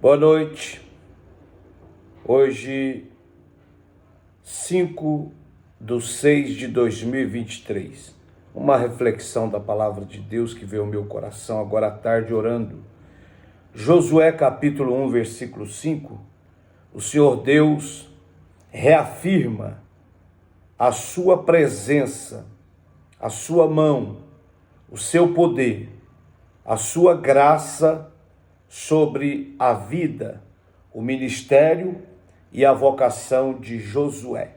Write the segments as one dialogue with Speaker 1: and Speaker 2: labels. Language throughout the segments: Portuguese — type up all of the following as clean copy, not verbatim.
Speaker 1: Boa noite. Hoje, 5/6/2023. Uma reflexão da palavra de Deus que veio ao meu coração agora à tarde orando. Josué capítulo 1, versículo 5. O Senhor Deus reafirma a sua presença, a sua mão, o seu poder, a sua graça sobre a vida, o ministério e a vocação de Josué.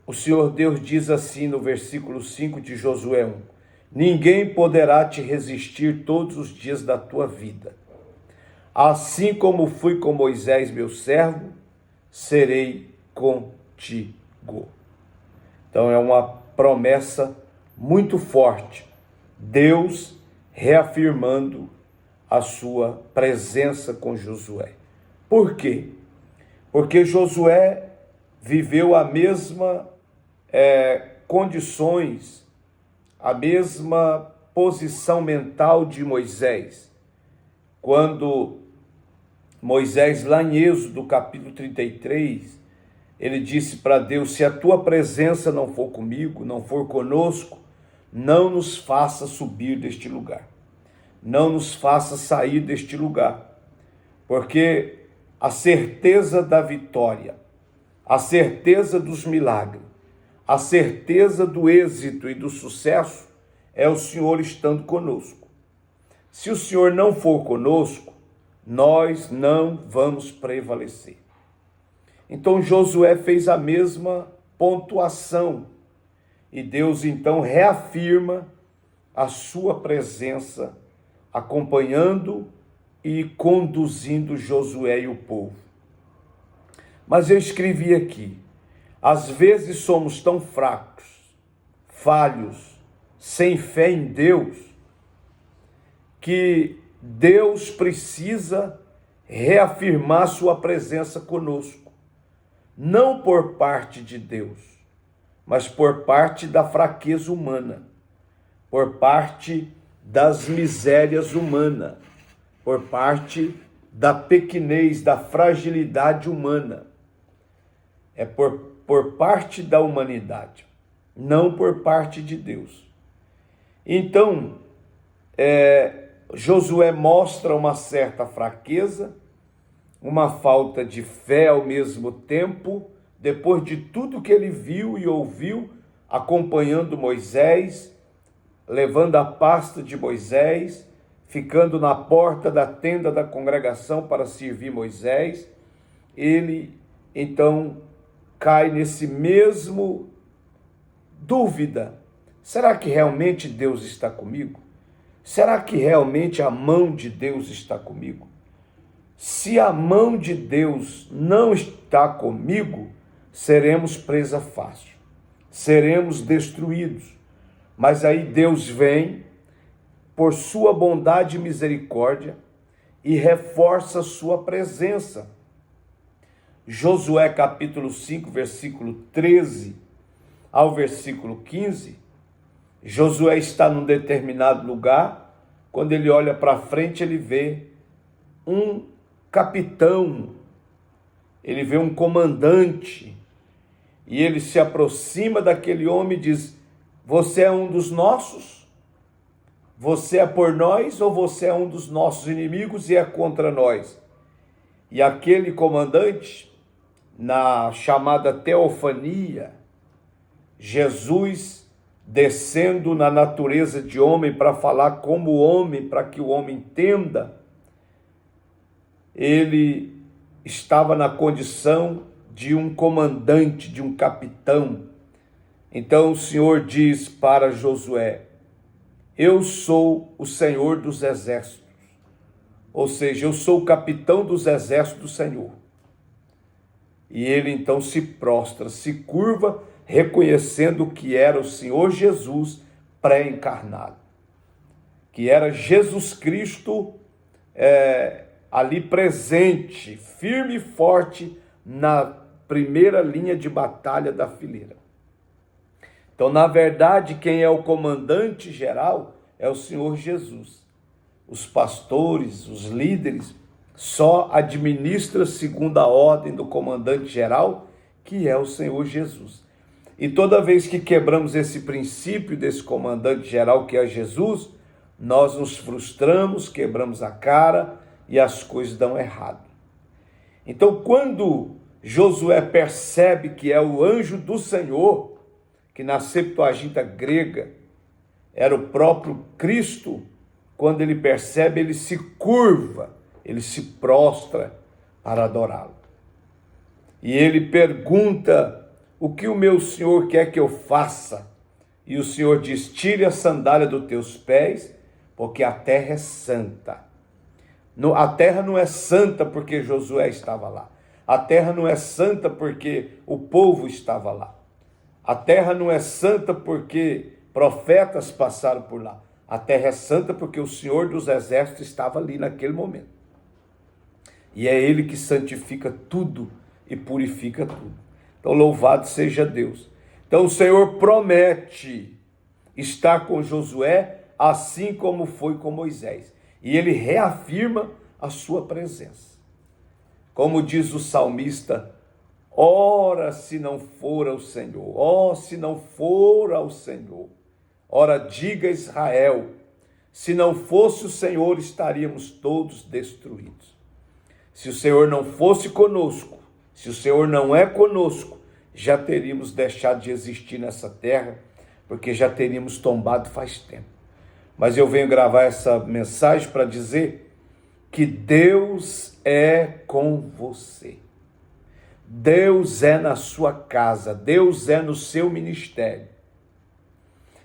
Speaker 1: O Senhor Deus diz assim no versículo 5 de Josué 1: ninguém poderá te resistir todos os dias da tua vida. Assim como fui com Moisés, meu servo, serei contigo. Então é uma promessa muito forte. Deus reafirmando a sua presença com Josué. Por quê? Porque Josué viveu a mesma condições, a mesma posição mental de Moisés. Quando Moisés, lá em Êxodo capítulo 33, ele disse para Deus: se a tua presença não for comigo, não for conosco, não nos faça subir deste lugar, não nos faça sair deste lugar, porque a certeza da vitória, a certeza dos milagres, a certeza do êxito e do sucesso é o Senhor estando conosco. Se o Senhor não for conosco, nós não vamos prevalecer. Então Josué fez a mesma pontuação e Deus então reafirma a sua presença, acompanhando e conduzindo Josué e o povo. Mas eu escrevi aqui: às vezes somos tão fracos, falhos, sem fé em Deus, que Deus precisa reafirmar sua presença conosco, não por parte de Deus, mas por parte da fraqueza humana, por parte das misérias humanas, por parte da pequenez, da fragilidade humana. É por parte da humanidade, não por parte de Deus. Então, Josué mostra uma certa fraqueza, uma falta de fé ao mesmo tempo, depois de tudo que ele viu e ouviu, acompanhando Moisés, levando a pasta de Moisés, ficando na porta da tenda da congregação para servir Moisés. Ele então cai nesse mesmo dúvida: será que realmente Deus está comigo? Será que realmente a mão de Deus está comigo? Se a mão de Deus não está comigo, seremos presa fácil, seremos destruídos. Mas aí Deus vem, por sua bondade e misericórdia, e reforça sua presença. Josué capítulo 5, versículo 13 ao versículo 15, Josué está num determinado lugar. Quando ele olha para frente, ele vê um capitão, ele vê um comandante, e ele se aproxima daquele homem e diz: você é um dos nossos? Você é por nós ou você é um dos nossos inimigos e é contra nós? E aquele comandante, na chamada teofania, Jesus descendo na natureza de homem para falar como homem, para que o homem entenda, ele estava na condição de um comandante, de um capitão. Então o Senhor diz para Josué: eu sou o Senhor dos exércitos, ou seja, eu sou o capitão dos exércitos do Senhor. E ele então se prostra, se curva, reconhecendo que era o Senhor Jesus pré-encarnado, que era Jesus Cristo ali presente, firme e forte na primeira linha de batalha da fileira. Então, na verdade, quem é o comandante geral é o Senhor Jesus. os pastores, os líderes, só administra segundo a ordem do comandante-geral, que é o Senhor Jesus. E toda vez que quebramos esse princípio desse comandante-geral, que é Jesus, nós nos frustramos, quebramos a cara e as coisas dão errado. Então, quando Josué percebe que é o anjo do Senhor, que na Septuaginta grega era o próprio Cristo, quando ele percebe, ele se curva, ele se prostra para adorá-lo. E ele pergunta: o que o meu Senhor quer que eu faça? E o Senhor diz: tire a sandália dos teus pés, porque a terra é santa. A terra não é santa porque Josué estava lá. A terra não é santa porque o povo estava lá. A terra não é santa porque profetas passaram por lá. A terra é santa porque o Senhor dos Exércitos estava ali naquele momento. E é Ele que santifica tudo e purifica tudo. Então, louvado seja Deus. Então, o Senhor promete estar com Josué, assim como foi com Moisés. E Ele reafirma a sua presença. Como diz o salmista: ora, se não for ao Senhor, ó, se não for ao Senhor. Ora, diga Israel, se não fosse o Senhor, estaríamos todos destruídos. Se o Senhor não fosse conosco, se o Senhor não é conosco, já teríamos deixado de existir nessa terra, porque já teríamos tombado faz tempo. Mas eu venho gravar essa mensagem para dizer que Deus é com você. Deus é na sua casa, Deus é no seu ministério.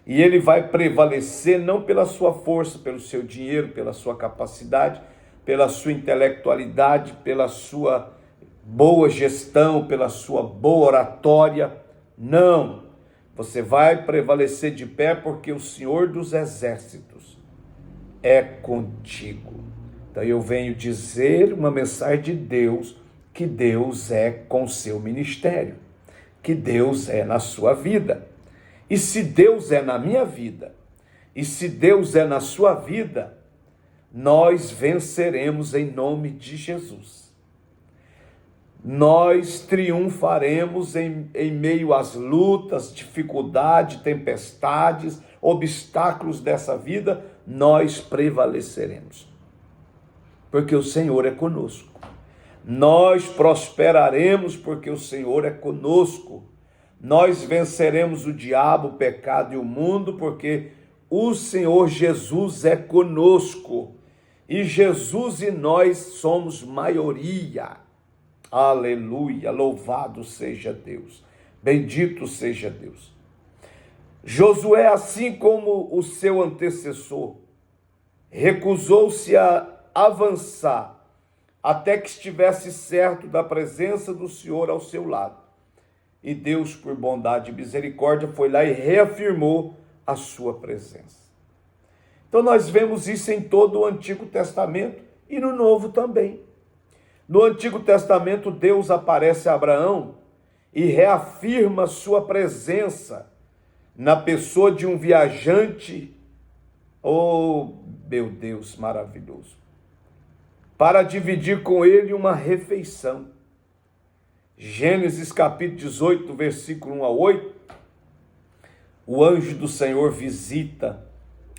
Speaker 1: E Ele vai prevalecer não pela sua força, pelo seu dinheiro, pela sua capacidade, pela sua intelectualidade, pela sua boa gestão, pela sua boa oratória. Não, você vai prevalecer de pé porque o Senhor dos Exércitos é contigo. Então eu venho dizer uma mensagem de Deus, que Deus é com o seu ministério, que Deus é na sua vida. E se Deus é na minha vida, e se Deus é na sua vida, nós venceremos em nome de Jesus. Nós triunfaremos em meio às lutas, dificuldades, tempestades, obstáculos dessa vida, nós prevaleceremos. Porque o Senhor é conosco. Nós prosperaremos porque o Senhor é conosco. Nós venceremos o diabo, o pecado e o mundo porque o Senhor Jesus é conosco. E Jesus e nós somos maioria. Aleluia, louvado seja Deus, bendito seja Deus. Josué, assim como o seu antecessor, recusou-se a avançar até que estivesse certo da presença do Senhor ao seu lado. E Deus, por bondade e misericórdia, foi lá e reafirmou a sua presença. Então nós vemos isso em todo o Antigo Testamento e no Novo também. No Antigo Testamento, Deus aparece a Abraão e reafirma sua presença na pessoa de um viajante, oh meu Deus, maravilhoso, para dividir com ele uma refeição. Gênesis capítulo 18, versículo 1 a 8, o anjo do Senhor visita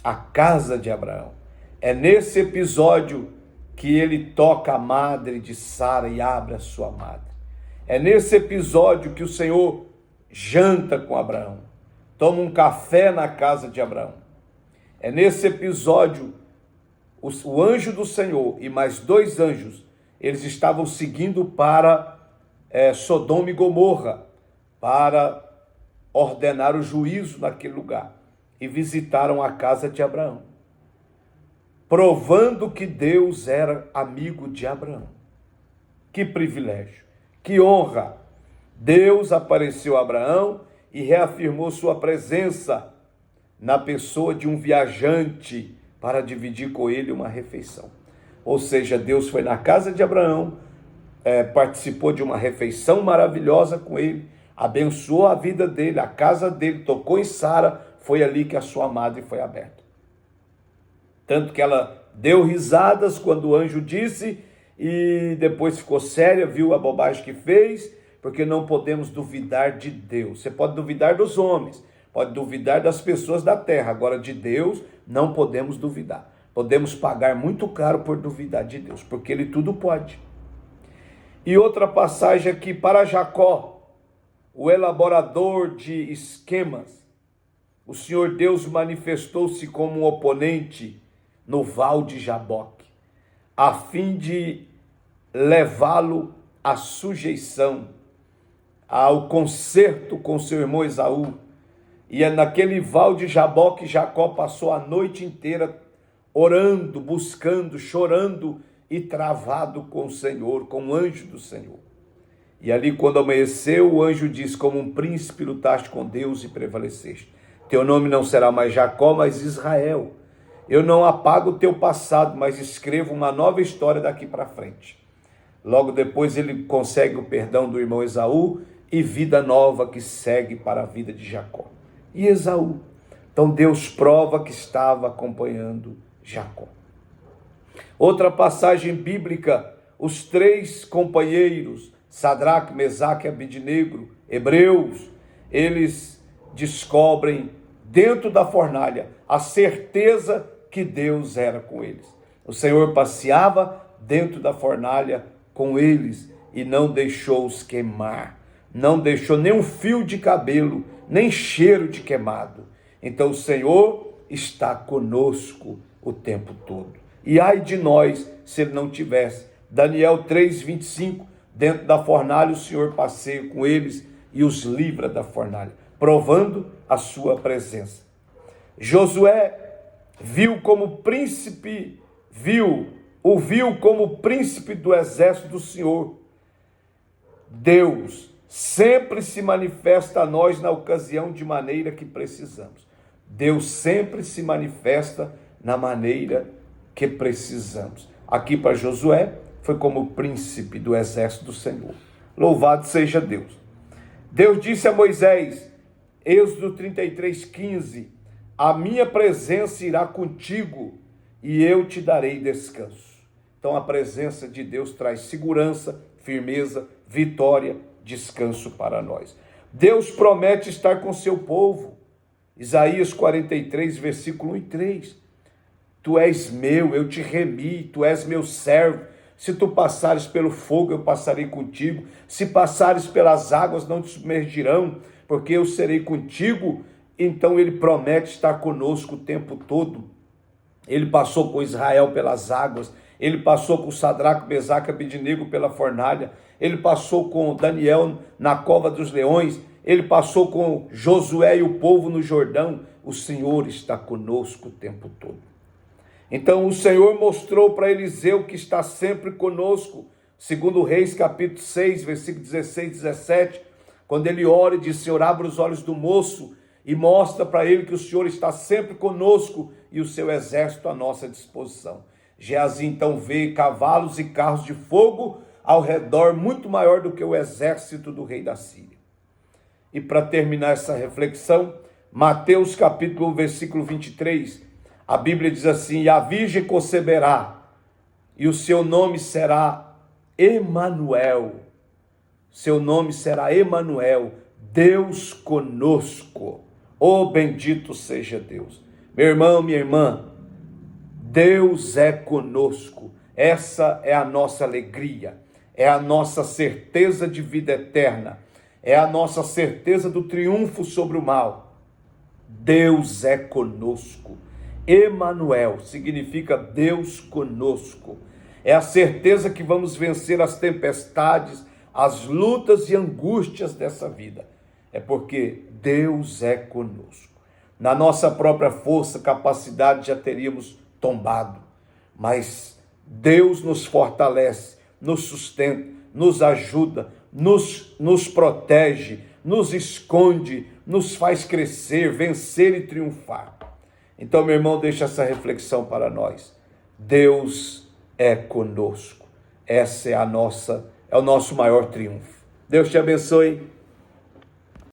Speaker 1: a casa de Abraão. É nesse episódio que ele toca a madre de Sara e abre a sua madre. É nesse episódio que o Senhor janta com Abraão, toma um café na casa de Abraão. É nesse episódio o anjo do Senhor e mais 2 anjos, eles estavam seguindo para Sodoma e Gomorra, para ordenar o juízo naquele lugar, e visitaram a casa de Abraão, provando que Deus era amigo de Abraão. Que privilégio, que honra! Deus apareceu a Abraão e reafirmou sua presença na pessoa de um viajante para dividir com ele uma refeição. Ou seja, Deus foi na casa de Abraão, participou de uma refeição maravilhosa com ele, abençoou a vida dele, a casa dele, tocou em Sara, foi ali que a sua madre foi aberta. Tanto que ela deu risadas quando o anjo disse e depois ficou séria, viu a bobagem que fez, porque não podemos duvidar de Deus. Você pode duvidar dos homens, pode duvidar das pessoas da terra, agora de Deus não podemos duvidar. Podemos pagar muito caro por duvidar de Deus, porque Ele tudo pode. E outra passagem aqui, para Jacó, o elaborador de esquemas, o Senhor Deus manifestou-se como um oponente no val de Jaboque, a fim de levá-lo à sujeição, ao concerto com seu irmão Esaú. E é naquele val de Jaboque, Jacó passou a noite inteira orando, buscando, chorando e travado com o Senhor, com o anjo do Senhor. E ali, quando amanheceu, o anjo diz: como um príncipe lutaste com Deus e prevaleceste. Teu nome não será mais Jacó, mas Israel. Eu não apago o teu passado, mas escrevo uma nova história daqui para frente. Logo depois ele consegue o perdão do irmão Esaú e vida nova que segue para a vida de Jacó. E Esaú? Então Deus prova que estava acompanhando Jacó. Outra passagem bíblica, os três companheiros, Sadraque, Mesaque e Abidnego, hebreus, eles descobrem dentro da fornalha a certeza que Deus era com eles. O Senhor passeava dentro da fornalha com eles e não deixou-os queimar, não deixou nem um fio de cabelo, nem cheiro de queimado. Então o Senhor está conosco o tempo todo. E ai de nós se Ele não tivesse. Daniel 3:25, dentro da fornalha o Senhor passeia com eles e os livra da fornalha, provando a sua presença. Josué viu como príncipe, o viu como príncipe do exército do Senhor. Deus sempre se manifesta a nós na ocasião de maneira que precisamos. Deus sempre se manifesta na maneira que precisamos. Aqui para Josué foi como príncipe do exército do Senhor. Louvado seja Deus. Deus disse a Moisés, Êxodo 33:15, a minha presença irá contigo e eu te darei descanso. Então a presença de Deus traz segurança, firmeza, vitória, descanso para nós. Deus promete estar com seu povo. Isaías 43, versículo 1 e 3. Tu és meu, eu te remi, tu és meu servo. Se tu passares pelo fogo, eu passarei contigo. Se passares pelas águas, não te submergirão, porque eu serei contigo. Então ele promete estar conosco o tempo todo. Ele passou com Israel pelas águas, ele passou com Sadraque, Mesaque e Abidnego pela fornalha, ele passou com Daniel na cova dos leões, ele passou com Josué e o povo no Jordão. O Senhor está conosco o tempo todo. Então o Senhor mostrou para Eliseu que está sempre conosco, segundo Reis capítulo 6, versículo 16 e 17, quando ele ora e diz: Senhor, abre os olhos do moço, e mostra para ele que o Senhor está sempre conosco e o seu exército à nossa disposição. Geazi então vê cavalos e carros de fogo ao redor, muito maior do que o exército do rei da Síria. E para terminar essa reflexão, Mateus capítulo 1, versículo 23, a Bíblia diz assim: e a virgem conceberá, e o seu nome será Emanuel. Seu nome será Emanuel, Deus conosco. Oh, bendito seja Deus. Meu irmão, minha irmã, Deus é conosco. Essa é a nossa alegria, é a nossa certeza de vida eterna, é a nossa certeza do triunfo sobre o mal. Deus é conosco. Emanuel significa Deus conosco. É a certeza que vamos vencer as tempestades, as lutas e angústias dessa vida. É porque Deus é conosco. Na nossa própria força, capacidade, já teríamos tombado. Mas Deus nos fortalece, nos sustenta, nos ajuda, nos protege, nos esconde, nos faz crescer, vencer e triunfar. Então, meu irmão, deixa essa reflexão para nós. Deus é conosco. Essa é o nosso maior triunfo. Deus te abençoe.